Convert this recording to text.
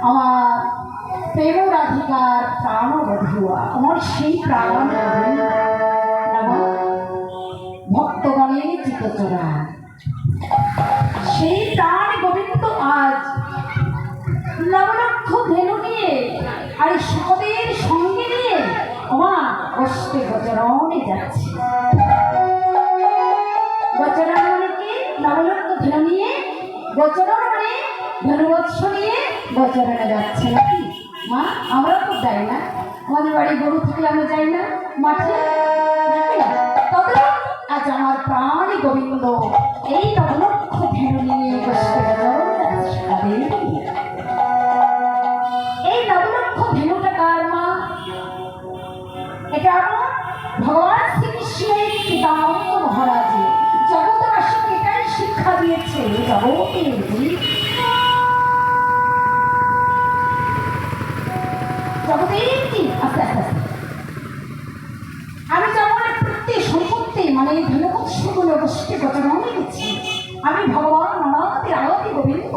আমার প্রেমরাধিকার প্রাণ বধুয়া, আমার সেই প্রাণ ভক্তগণের চিতচরা, সেই প্রাণ গোবিন্দ আজ নবলক্ষ ধেনু নিয়ে আর সকলের সঙ্গে নিয়ে আমার অষ্টে গোচরণে যাচ্ছে। গোচরণ মানে কি? নবলক্ষ ধেনু নিয়ে, গোচরণ মানে ধনুবৎস নিয়ে গোচরণে যাচ্ছে নাকি মা? আমরা তো যাই না, আমাদের বাড়ি গরু থাকলে আমরা যাই না মাঠে। তবে আজ আমার প্রাণ গোবিন্দ এই নবলক্ষ ধেনু নিয়ে এই নবলক্ষ ধেনুটা কার মা? এটা আমার ভগবান শ্রীকৃষ্ণের পিতামহ মহারাজের। জগৎবাসীকে এটাই শিক্ষা দিয়েছে, জগতের আস্তে আস্তে আমি যেমন প্রত্যেক সম্পত্তি মানে ধন্যবাদ শুরু গোষ্ঠী গোচরণে গেছি। আমি ভগবান নানাদের আলাদা গোবিন্দ